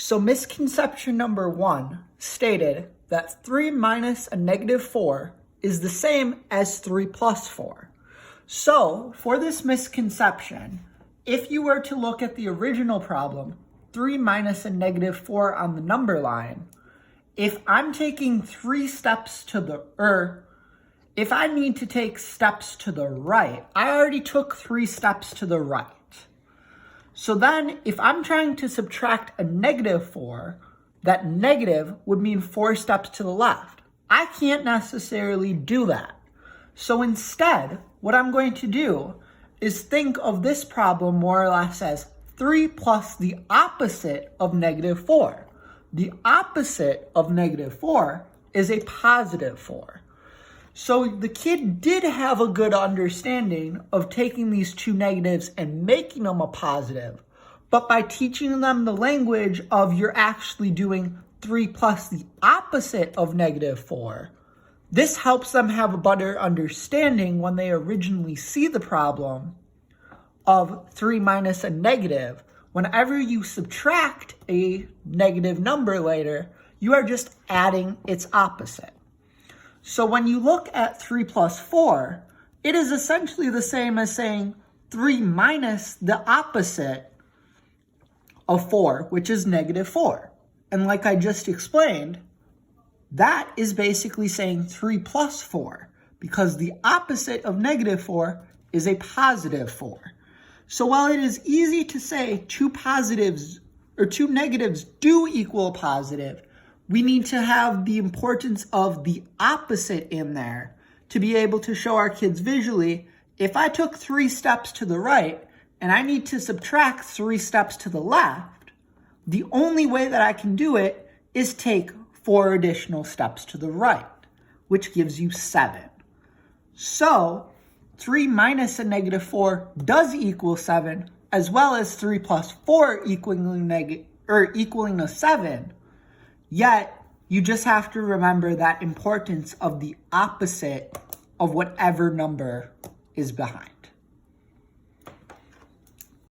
So misconception number 1 stated that 3 minus a negative 4 is the same as 3 plus 4. So for this misconception, if you were to look at the original problem, 3 minus a negative 4 on the number line, if I'm taking 3 steps to the, if I need to take steps to the right, I already took 3 steps to the right. So then if I'm trying to subtract a negative 4, that negative would mean 4 steps to the left. I can't necessarily do that. So instead, what I'm going to do is think of this problem more or less as 3 plus the opposite of negative 4. The opposite of negative 4 is a positive 4. So the kid did have a good understanding of taking these two negatives and making them a positive, but by teaching them the language of you're actually doing 3 plus the opposite of negative 4, this helps them have a better understanding when they originally see the problem of 3 minus a negative. Whenever you subtract a negative number later, you are just adding its opposite. So when you look at 3 plus 4, it is essentially the same as saying 3 minus the opposite of 4, which is negative 4. And like I just explained, that is basically saying 3 plus 4, because the opposite of negative 4 is a positive 4. So while it is easy to say two negatives do equal a positive, we need to have the importance of the opposite in there to be able to show our kids visually, if I took 3 steps to the right and I need to subtract 3 steps to the left, the only way that I can do it is take 4 additional steps to the right, which gives you 7. So 3 minus a negative 4 does equal 7, as well as 3 plus 4 equaling a 7. Yet, you just have to remember that importance of the opposite of whatever number is behind.